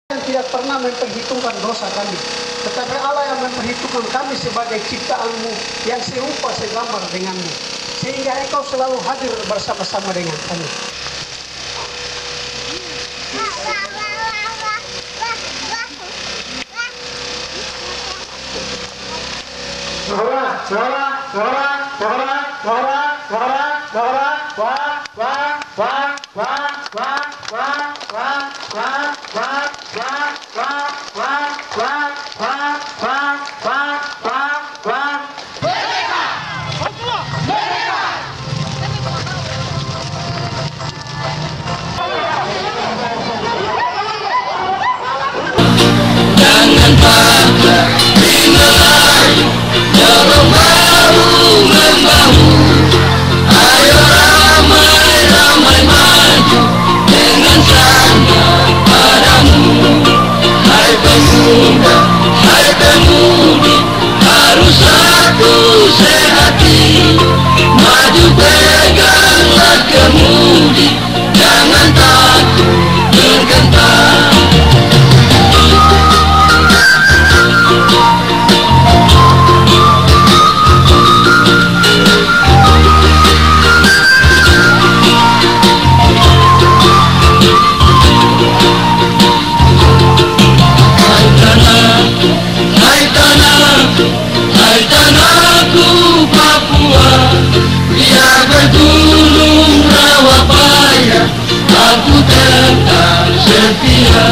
yang tidak pernah memperhitungkan dosa kami, tetapi Allah yang memperhitungkan kami sebagai ciptaanmu yang serupa segambar denganmu, sehingga Engkau selalu hadir bersama-sama dengan kami. Jangan pada Melayu, dorong bahu membahu. Ayo ramai-ramai maju dengan sandal padamu. Hai pemuda, hai pemudi, harus satu sehati. Maju peganglah kemudi, jangan takut tergentar. Hai tanahku Papua, biar bergunung rawa payah, aku tetap setia.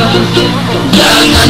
Jangan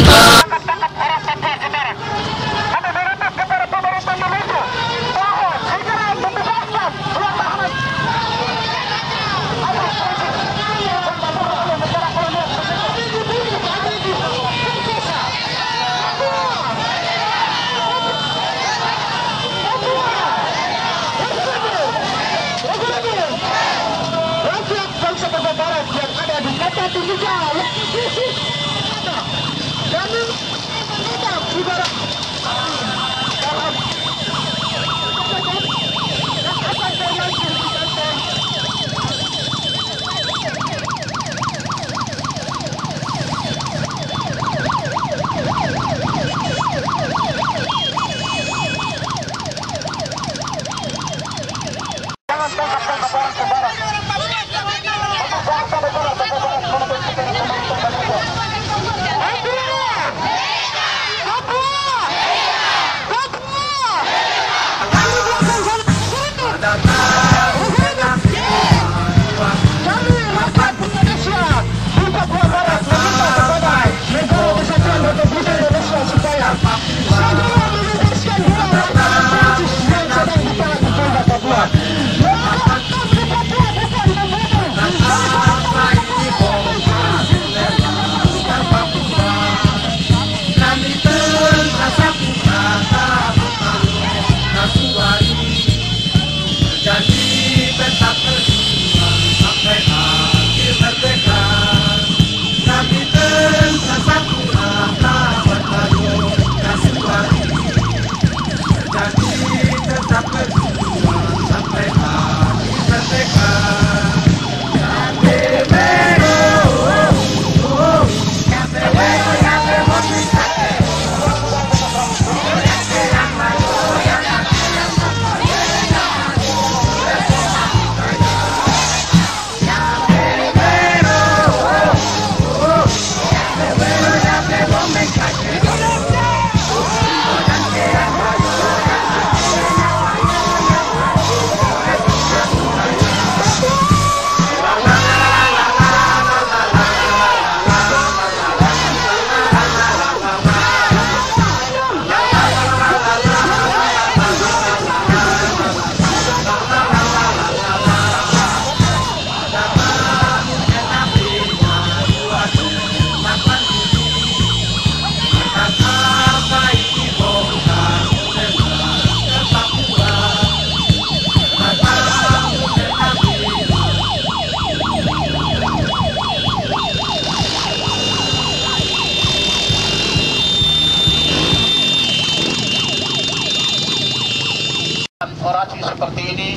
orasi seperti ini,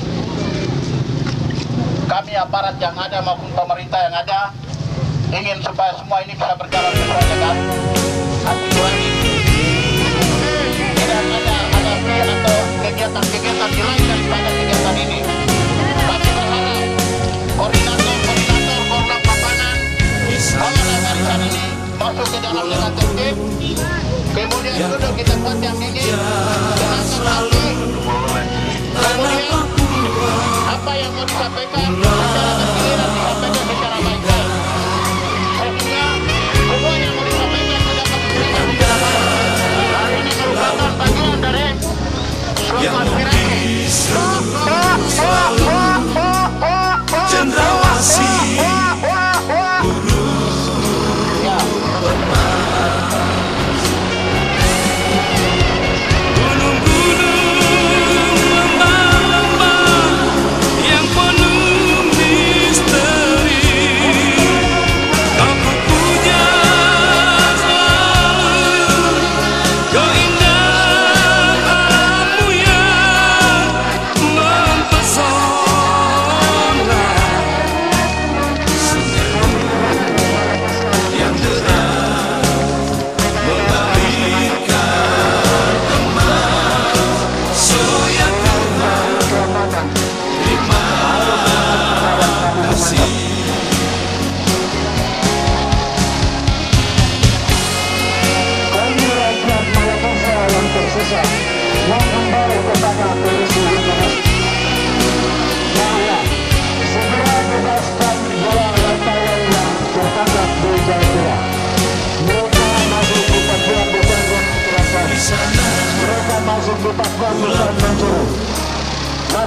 kami aparat yang ada maupun pemerintah yang ada ingin supaya semua ini bisa berjalan sesuai dengan hati Tuhan ini. Tidak ada fee atau kegiatan-kegiatan di lain daripada kegiatan ini. Kami berharap koordinator Korlap Papanan mengenai barisan ini masuk ke dalam dengan tertib. Kemudian duduk di tempat yang dingin dengan hati. Kemudian apa yang mau disampaikan secara bergiliran disampaikan secara baik-baik. Sehingga semua yang mau disampaikan tidak bergiliran secara baik. Ini merupakan bagian dari suatu aspirasi. Cendrawasih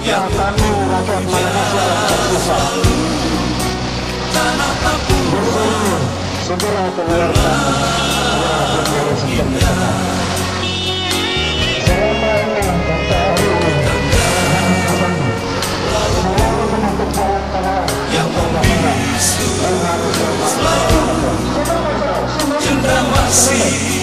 maka kami rakyat Makassar terpisah bersyukur segera keluarkan segera pemerintahan selamanya dan tahun yang membisu cendrawasih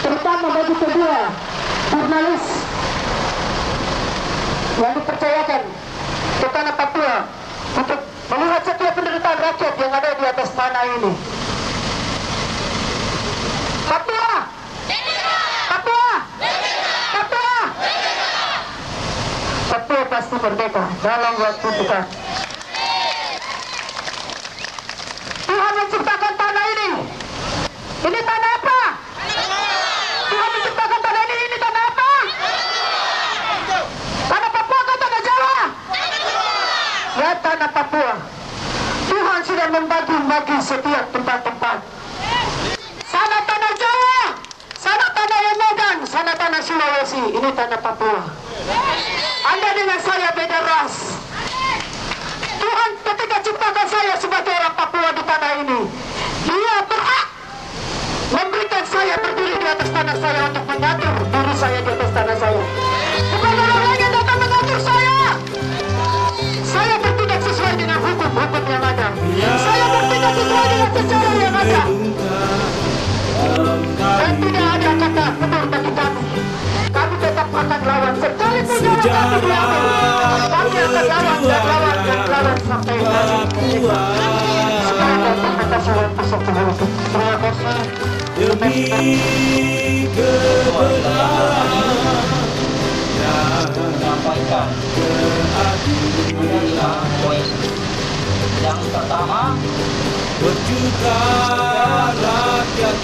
terutama bagi kedua jurnalis yang dipercayakan ke tanah Papua untuk melihat setiap penderitaan rakyat yang ada di atas tanah ini. Papua, Papua, Papua, Papua pasti merdeka dalam waktu dekat. Tuhan menciptakan tanah ini. Ini tanah apa? Tuhan menciptakan tanah ini tanah apa? Tanah Papua atau tanah Jawa? Ya, tanah Papua. Tuhan sudah membagi setiap tempat-tempat. Sana tanah Jawa, sana tanah Medan, sana tanah Sulawesi, ini tanah Papua. Anda dengan saya beda ras. Tuhan ketika ciptakan saya sebagai orang Papua di tanah ini, Dia berhak memberikan saya berdiri di atas tanah saya untuk mengatur diri saya di atas tanah saya. Bukan orang lain yang datang mengatur saya. Saya bertindak sesuai dengan hukum-hukum yang ada. Saya bertindak sesuai dengan sejarah yang ada. Dan tidak ada kata benar bagi kami. Kami tetap akan lawan sekalipun yang akan diambil. Kami akan lawan dan lawan dan lawan sampai hari. Sekarang terima kasih untuk sesuatu. Terima kasih. demi kebenaran. sampaikan adalah poin yang pertama,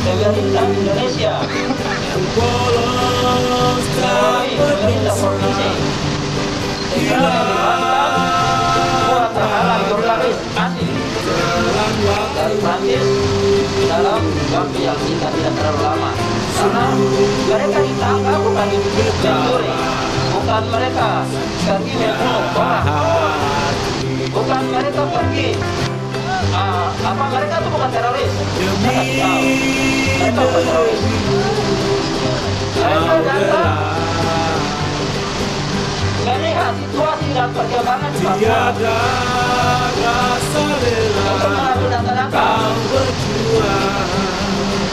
pemerintah Indonesia melalui pemerintah provinsi segera membebankan dua tahanan jurnalis asing dari Prancis dalam waktu yang singkat, tidak terlalu lama, karena mereka ditangkap bukan mencuri, bukan mereka pergi membunuh orang, bukan mereka pergi mereka itu bukan teroris, mereka bukan teroris, mereka datang melihat situasi dan perkembangan di Papua untuk mengambil data-data.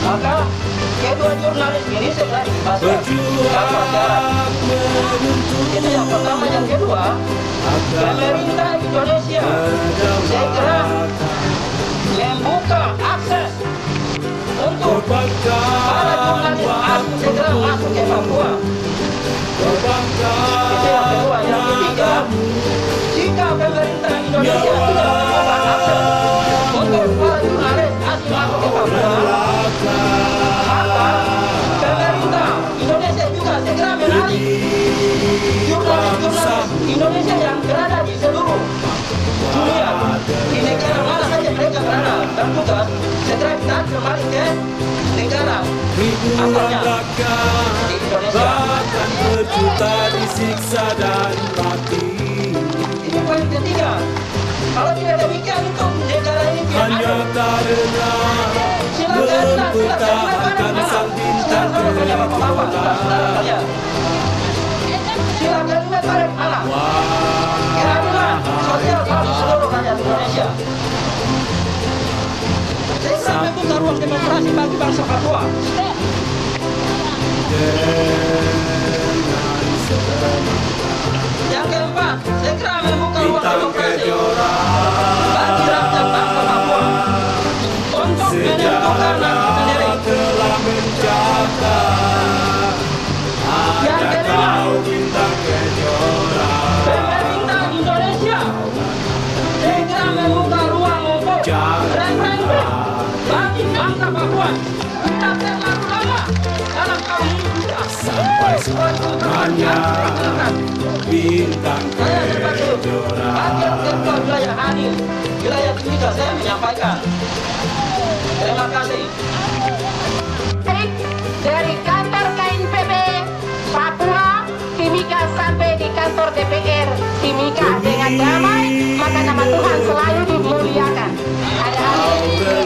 Maka kedua jurnalis ini segera dibebaskan tanpa syarat. Itu yang pertama. Yang kedua, pemerintah Indonesia segera membuka akses untuk para jurnalis asing segera masuk ke Papua. Itu yang kedua. Yang ketiga, jika pemerintah Indonesia tidak membuka akses untuk para jurnalis asing masuk ke Papua, maka pemerintah Indonesia juga segera menarik jurnalis-jurnalis Indonesia yang berada di seluruh dunia, di negara mana saja mereka berada dan tugas, segera ditarik kembali ke negara asalnya di Indonesia. Ini poin ketiga. Kalau tidak demikian, untuk negara ini tidak ada. Silakan Bapak-bapak, saudara kalian. Silakan tarik mana? Keadilan sosial bagi seluruh rakyat Indonesia. Segera membuka ruang demokrasi bagi bangsa Papua. Yang keempat, segera membuka ruang demokrasi bagi rakyat bangsa Papua untuk menentukan nasib sendiri. Yang kelima, pemerintah Indonesia segera membuka ruang untuk referendum bagi bangsa Papua. Tidak terlalu lama dalam tahun ini sudah sampai semuanya bintang kejora. Bagian ketua wilayah hadir, wilayah Timika, saya menyampaikan. Terima kasih. Dari kantor KNPB Papua Timika sampai di kantor DPR Timika dengan damai, maka nama Tuhan selalu dimuliakan. Ada amin.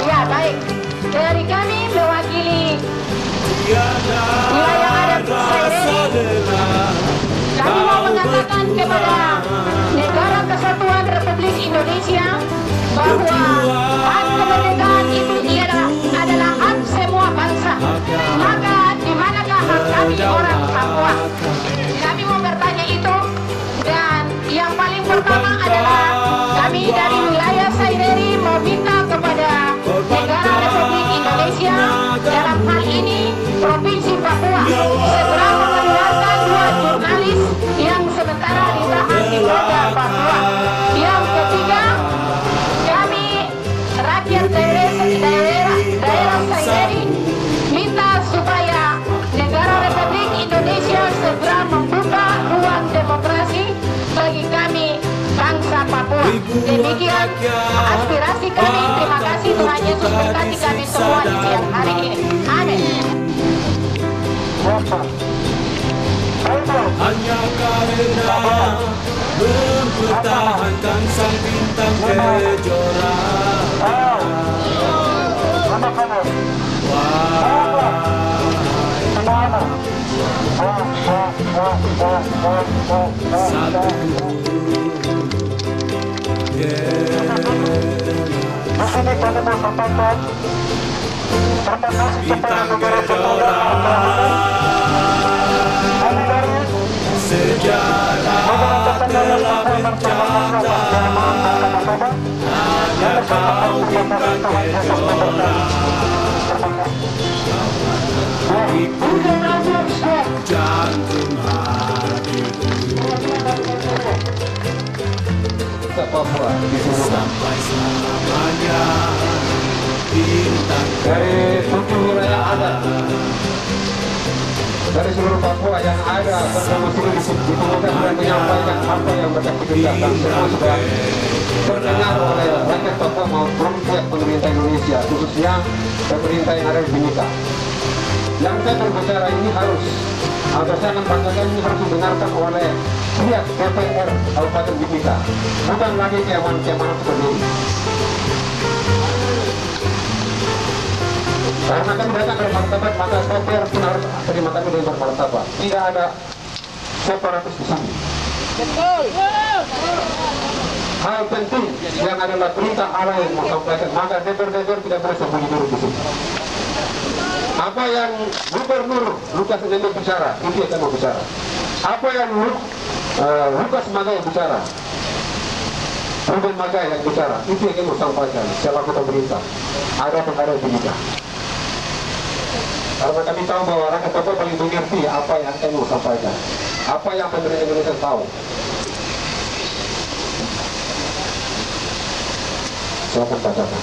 Ya, baik. Dari kami mewakili wilayah adat Saireri, kami mau mengatakan kepada Negara Kesatuan Republik Indonesia bahwa hak kemerdekaan itu adalah hak semua bangsa. Maka di manakah hak kami orang Papua? Kami mau bertanya itu, dan yang paling pertama adalah kami dari wilayah Saireri meminta kepada Negara Republik Indonesia, dalam hal ini Provinsi Papua, segera mengeluarkan dua jurnalis yang sementara ditahan di Polda Papua. Yang ketiga, kami rakyat daerah Saireri minta supaya Negara Republik Indonesia segera membuka ruang demokrasi bagi kami bangsa Papua. Demikian aspirasi kami. Terima kasih, Tuhan Yesus berkati kami semua di siang hari ini. Amin. Hanya karena mempertahankan sang bintang kejora. Bintang kejora, sejarah telah mencatat, hanya kau bintang kejora. Jantung hatiku Papua ditubuhkan. sampai selamanya bintang Dari 7 wilayah adat dari seluruh Papua yang ada bersama sini ditubuhkan dan menyampaikan apa yang mereka pikirkan, dan semua sudah terdengar oleh rakyat Papua maupun pihak pemerintah Indonesia, khususnya pemerintah yang ada di Timika. Yang saya berbicara ini harus, atau saya membanggakan ini harus didengarkan oleh pihak DPR Kabupaten Timika, bukan lagi keamanan seperti ini. Karena kami datang dari martabat, maka DPR pun harus terima kami dari martabat. Tidak ada separatis di sini. Hal penting yang adalah perintah Allah yang mau sampaikan, maka DPR tidak boleh sembunyi dulu di sini. Apa yang Gubernur Lukas NMB bicara, itu akan mau bicara. Apa yang Lukas Magai bicara, Ruben Magai yang bicara, itu yang mau sampaikan selaku pemerintah. Ada pengaruh Timika. Karena kami tahu bahwa rakyat Papua paling mengerti apa yang kami mau sampaikan, apa yang pemerintah Indonesia tahu. Silakan bacakan.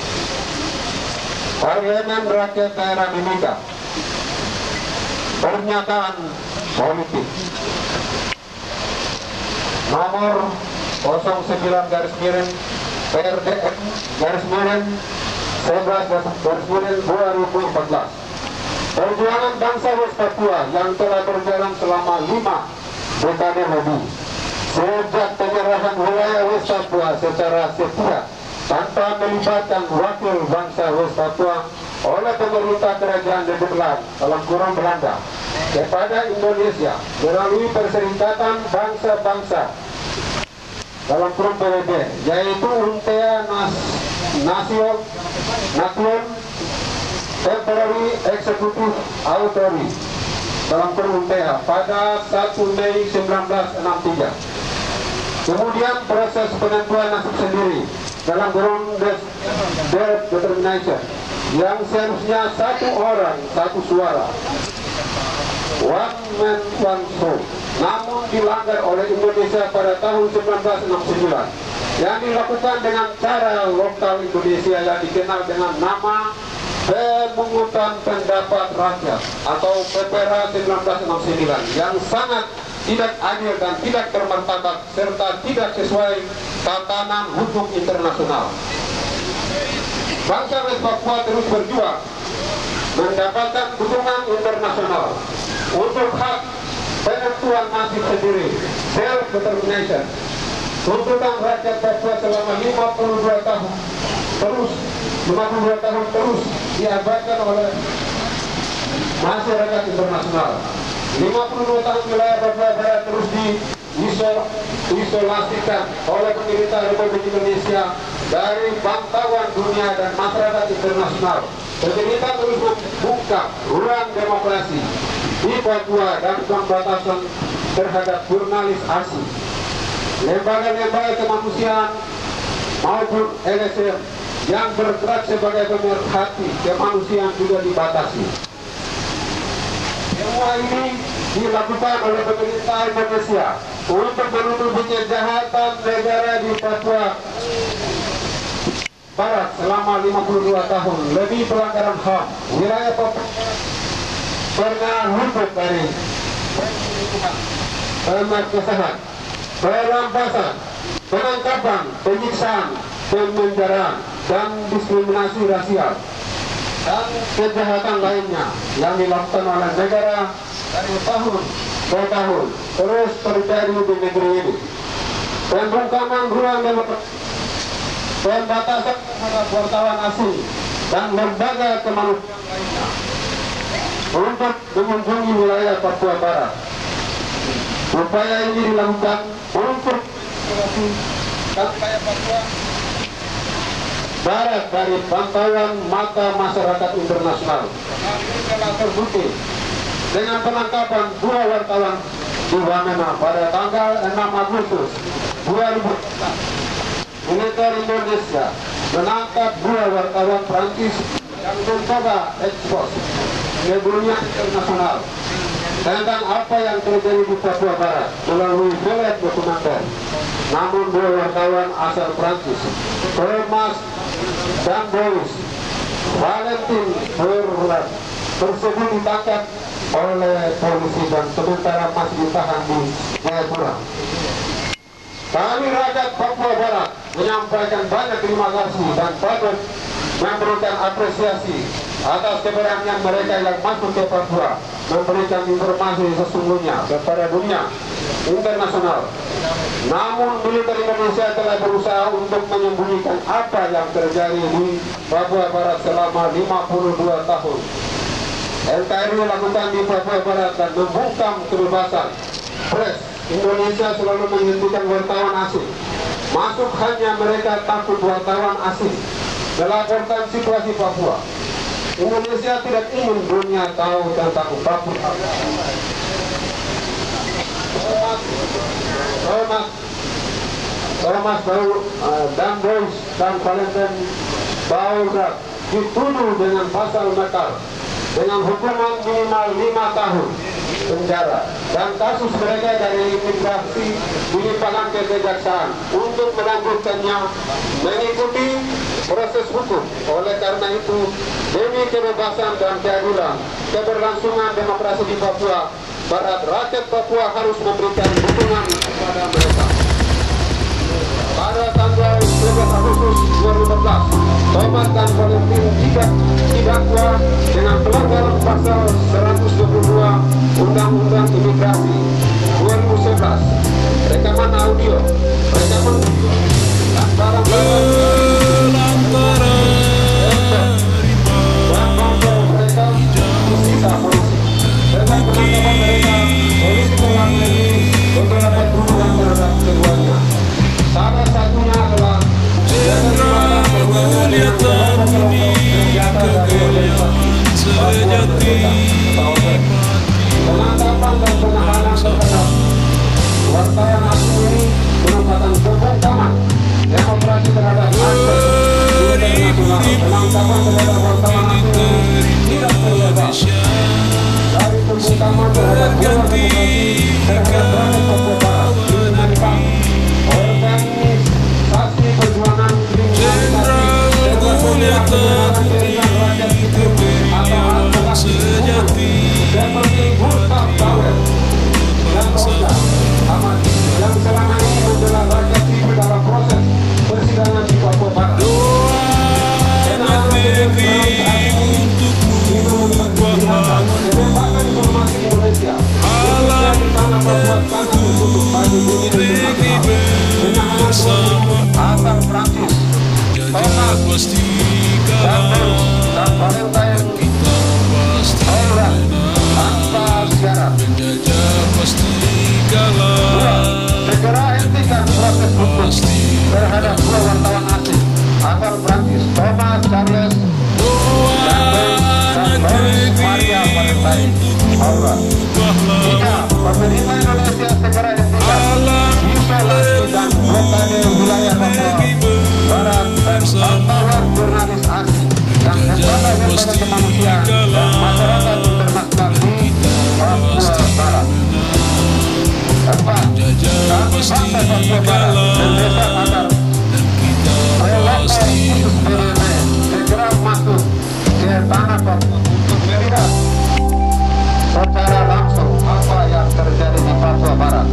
Parlemen Rakyat Daerah Mimika, pernyataan politik nomor 09 PRDM /11/2014. Perjuangan bangsa West Papua yang telah berjalan selama 5 dekade lebih sejak penyerahan wilayah West Papua secara setia tanpa melibatkan wakil bangsa West Papua oleh pemerintah kerajaan Nederland (Belanda) kepada Indonesia melalui Perserikatan Bangsa-Bangsa (PBB), yaitu Untea Nation Temporary Executive Authority (UNTEA) pada 1 Mei 1963. Kemudian proses penentuan nasib sendiri dalam determination yang seharusnya satu orang satu suara, one man one vote, namun dilanggar oleh Indonesia pada tahun 1969 yang dilakukan dengan cara lokal Indonesia yang dikenal dengan nama Pemungutan Pendapat Rakyat atau PPRA 1969 yang sangat tidak adil dan tidak bermartabat serta tidak sesuai tatanan hukum internasional. Bangsa West Papua terus berjuang mendapatkan dukungan internasional untuk hak penentuan nasib sendiri, self-determination. Tuntutan rakyat Papua selama 52 tahun terus diabaikan oleh masyarakat internasional. 52 tahun wilayah Papua Barat terus diisolasikan oleh pemerintah Republik Indonesia dari pantauan dunia dan masyarakat internasional. Pemerintah terus membuka ruang demokrasi di Papua dan pembatasan terhadap jurnalis asing, lembaga-lembaga kemanusiaan maupun LSM yang bergerak sebagai pemerhati kemanusiaan juga dibatasi. Semua ini dilakukan oleh pemerintah Indonesia untuk menutupi kejahatan negara di Papua Barat selama 52 tahun lebih pelanggaran HAM. Wilayah Papua pernah luput dari pemerkosaan, perampasan, penangkapan, penyiksaan, pemenjaraan, dan diskriminasi rasial dan kejahatan lainnya yang dilakukan oleh negara dari tahun ke tahun terus terjadi di negeri ini. Pembungkaman ruang demokrasi, pembatasan terhadap wartawan asing dan lembaga kemanusiaan lainnya untuk mengunjungi wilayah Papua Barat. Upaya ini dilakukan untuk wilayah Papua Barat dari pantauan mata masyarakat internasional. Ini telah terbukti dengan penangkapan 2 wartawan di Wamena pada tanggal 6 Agustus 2004. Militer Indonesia menangkap 2 wartawan Prancis yang mencoba ekspos ke dunia internasional tentang apa yang terjadi di Papua Barat melalui film dokumenter. namun dua wartawan asal Prancis, Thomas dan Boris Valentin Berlat, tersebut ditangkap oleh polisi dan sementara masih ditahan di Jayapura. Kami rakyat Papua Barat menyampaikan banyak terima kasih dan patut memberikan apresiasi atas keberanian mereka yang masuk ke Papua memberikan informasi sesungguhnya kepada dunia internasional. Namun militer Indonesia telah berusaha untuk menyembunyikan apa yang terjadi di Papua Barat selama 52 tahun. NKRI lakukan di Papua Barat dan membungkam kebebasan pers. Indonesia selalu menghentikan wartawan asing masuk, hanya mereka takut wartawan asing melaporkan situasi Papua. Indonesia tidak ingin dunia tahu tentang Papua. Thomas dan Boris dan Valentin Berlat dituduh dengan pasal makar dengan hukuman minimal 5 tahun penjara, dan kasus mereka dari imigrasi dilimpahkan ke kejaksaan untuk melanjutkannya mengikuti proses hukum. Oleh karena itu, demi kebebasan dan keadilan keberlangsungan demokrasi di Papua Barat, rakyat Papua harus memberikan dukungan kepada mereka. Pada tanggal 12 Agustus 2014, Thomas dan Valentin didakwa dengan pelanggaran pasal 122 Undang-Undang Imigrasi 2011, rekaman audio, rekaman video, dan barang-barang dan bangsa mereka disita polisi. Dengan penangkapan mereka, polisi mengambil beberapa tuduhan terhadap keduanya. Salah satunya adalah Jenderal Goliat ini kegelian sejati. penangkapan dan penahanan terhadap wartawan asing ini merupakan pembungkaman demokrasi terhadap akses internasional. Penangkapan terhadap wartawan asing tidak terbebas dari pembungkaman terhadap demokrasi terhadap rakyat Papua Barat. Organisasi perjuangan Jenderal Goliat ini kegelian sejati. seperti Gustav Bauer dan Rosa Amadi yang selama ini membela rakyat sipil dalam proses persidangan di Papua Barat. Informasi Indonesia alam membuat untuk bagi dunia bersama asal Prancis, Thomas dan Valentin Berlat tanpa syarat. Segera hentikan proses hukum terhadap dua wartawan asing asal Prancis, Thomas Charles dan Boris Maria Valentin Berlat. Jika pemerintah Indonesia segera hentikan isolasi dan blokade wilayah Papua Barat dan pantauan jurnalis asing dan lembaga kemanusiaan dan masyarakat internasional di Papua Barat. Keempat, kami bangsa Papua Barat mendesak agar relawan khusus PBB segera masuk ke tanah Papua untuk melihat secara langsung apa yang terjadi di Papua Barat.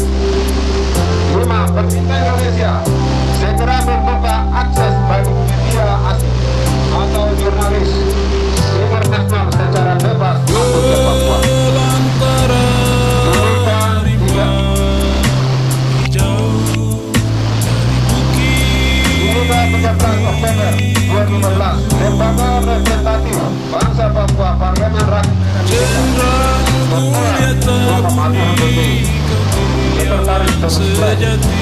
5. Pemerintah Indonesia segera membuka akses bagi media asing atau jurnalis internasional secara bebas masuk ke Papua. Hingga 13 Oktober 2015, Lembaga Representatif Bangsa Papua Parlemen Rakyat sejati.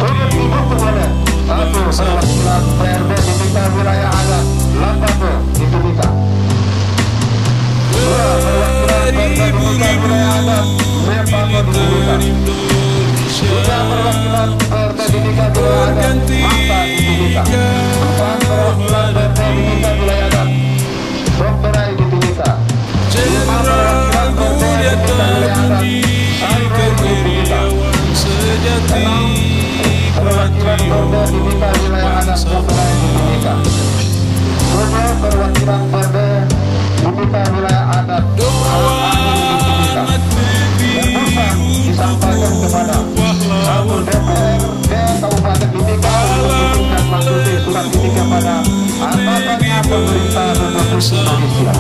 turut didukung oleh 1. Perwakilan PRD Timika Wilayah Adat Lampabo di Timika. 2. Perwakilan PRD Timika Wilayah Adat Mepago di Timika. 3. Perwakilan PRD Timika Wilayah Adat Mangka di Timika. 4. Perwakilan PRD Timika Wilayah Adat Dokterai di Timika. 5. Perwakilan PRD Timika Wilayah Adat Sairul di Timika. 6. Timika wilayah adat Provinsi Timika. 7 perwakilan PRD Timika wilayah adat Timika. Yang disampaikan kepada 1 DPRD Kabupaten Timika untuk menindaklanjuti surat ini kepada atasannya pemerintah Republik Indonesia.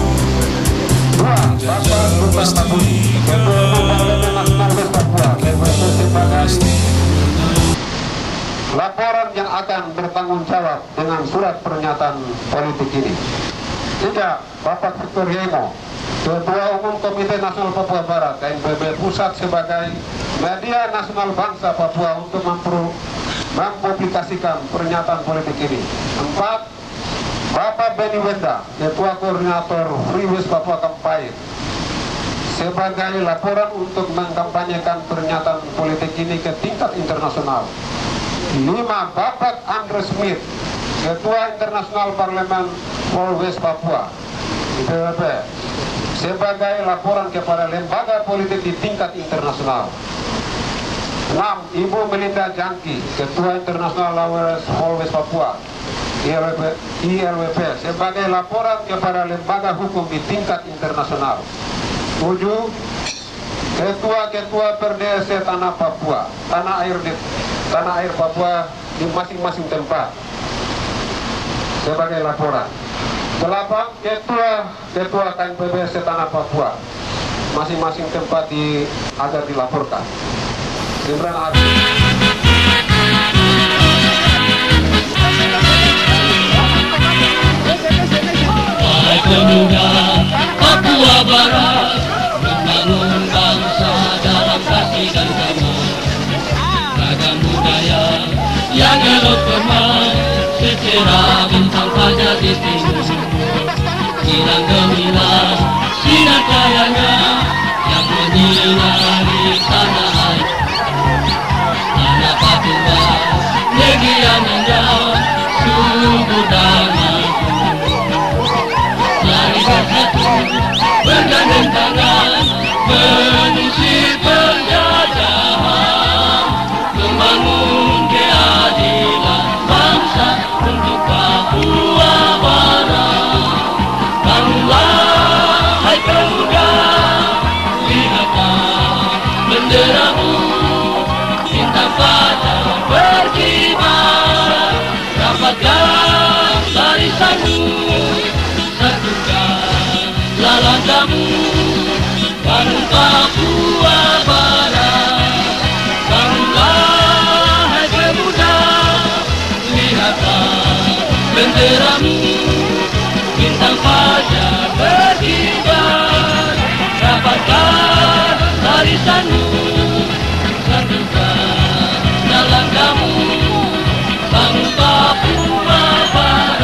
2. Bapak Sultan Mabuti, Ketua Umum Parlemen Nasional West Papua, sebagai laporan yang akan bertanggung jawab dengan surat pernyataan politik ini. 3. Bapak Victor Yemo, Ketua Umum Komite Nasional Papua Barat, KNPB Pusat sebagai media nasional bangsa Papua untuk mempublikasikan pernyataan politik ini. 4. Bapak Benny Wenda, Ketua Koordinator Free West Papua Campaign, sebagai laporan untuk mengkampanyekan pernyataan politik ini ke tingkat internasional. 5. Bapak Andre Smith, Ketua Internasional Parlemen Free West Papua, IPWP, sebagai laporan kepada lembaga politik di tingkat internasional. 6. Ibu Melinda Jangki, Ketua Internasional Lawyers Free West Papua, ILWP, sebagai laporan kepada lembaga hukum di tingkat internasional. 7. Ketua-ketua PRDC tanah Papua, tanah air Papua di masing-masing tempat sebagai laporan. 8. Ketua KNPB tanah Papua, masing-masing tempat agar dilaporkan. Imran Arif. Pemuda Papua Barat membangun bangsa dalam kasih dan damai. Ragam budaya yang elok kemai secara bintang fajar di timur. Hilang gemilang sinar cahayanya yang menyinari tanah air. Tanah Papua negeri yang indah, subur damai. Bergandeng tangan mengusir penjajahan, membangun keadilan bangsa untuk Papua Barat. Bangunlah hai pemuda, lihatlah benderamu, bintang fajar berkibar, rapatkan barisanmu, langkahmu, bangun Papua Barat. Bangunlah hai pemuda, lihatlah benderamu, bintang fajar berkibar, rapatkan barisanmu, satukan langkahmu, bangun Papua Barat.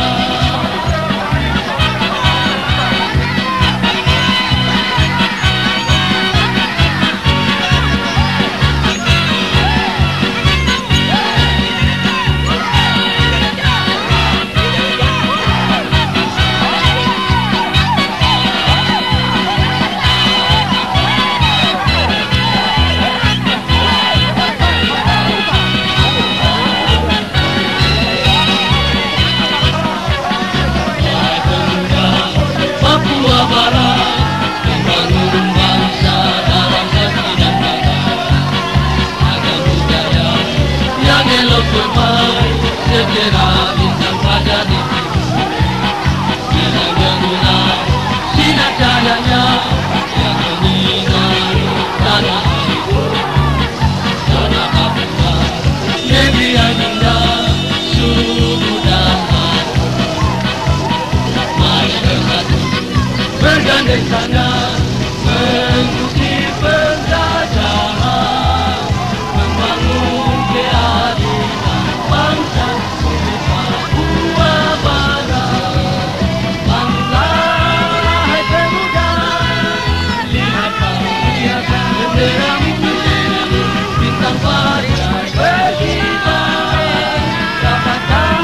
Bergandeng tangan mengusir penjajahan, membangun keadilan bangsa untuk Papua Barat. Bangunlah hai pemuda, lihatlah benderamu, bintang fajar berkibar, rapatkan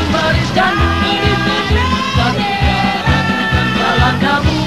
barisanmu, satukan langkahmu,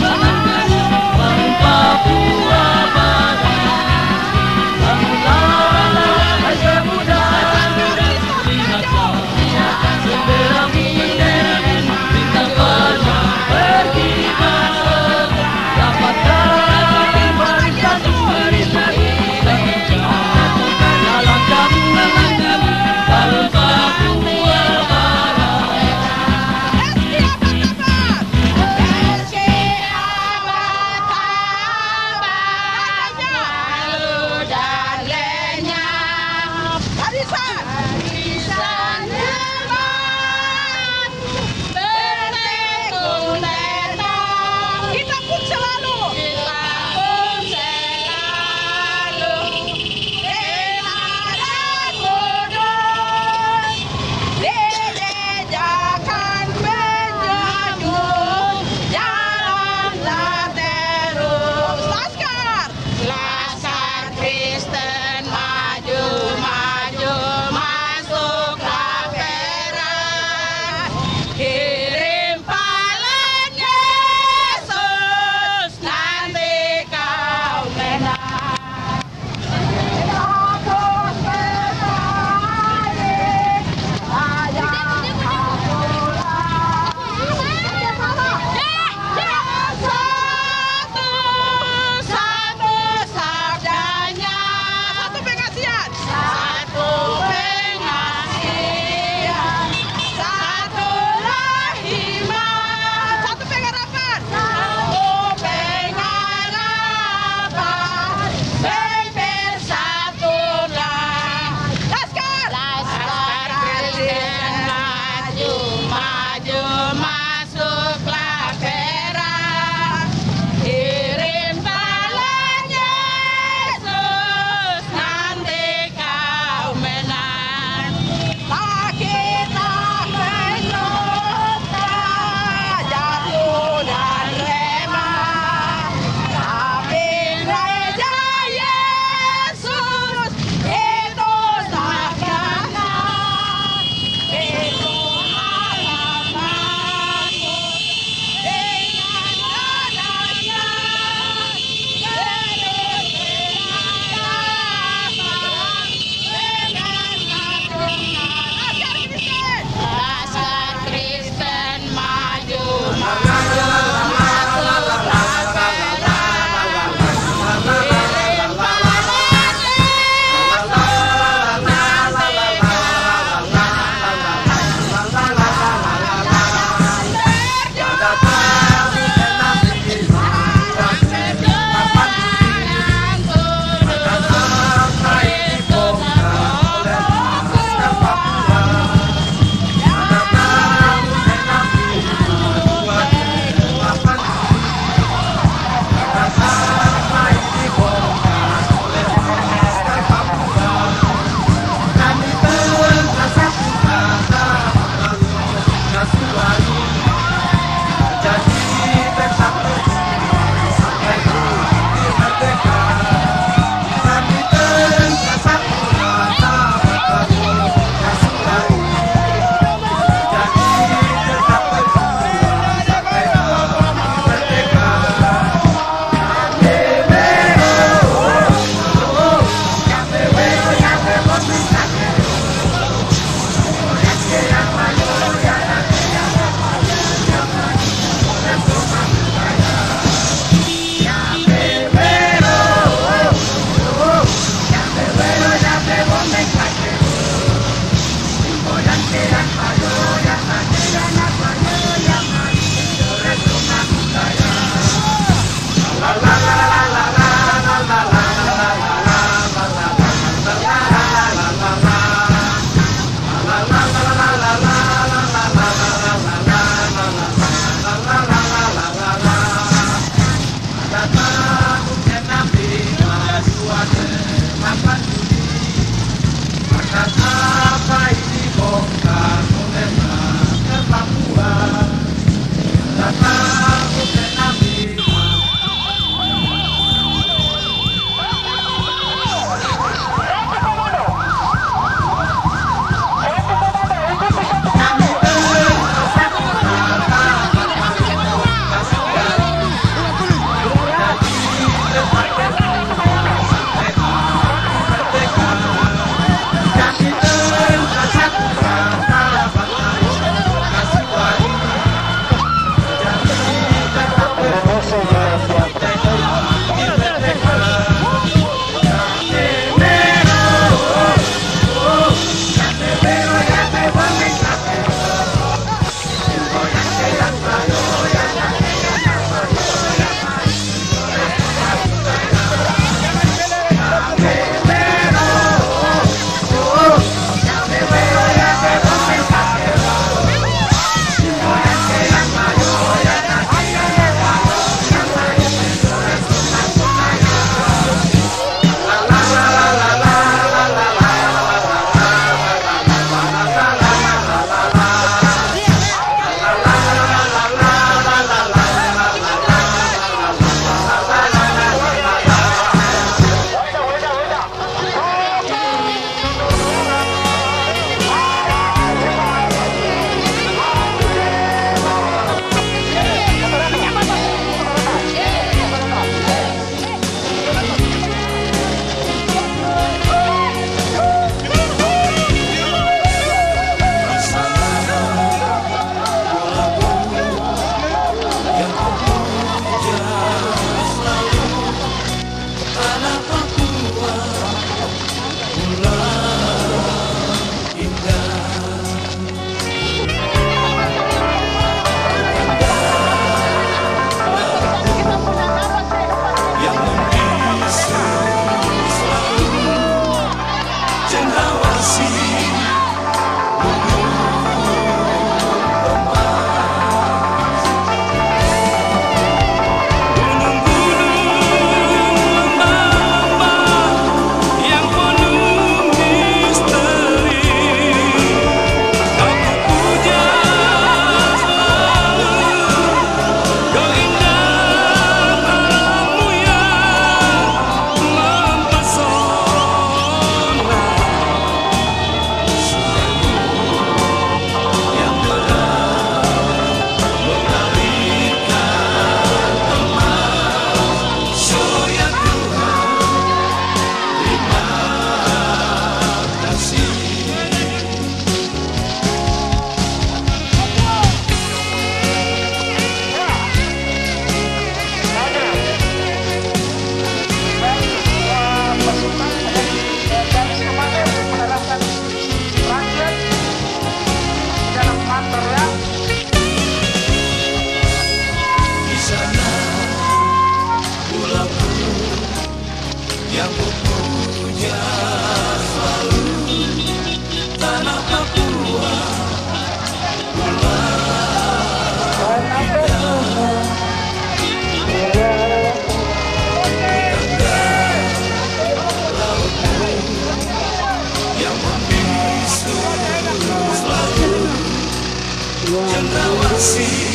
kasih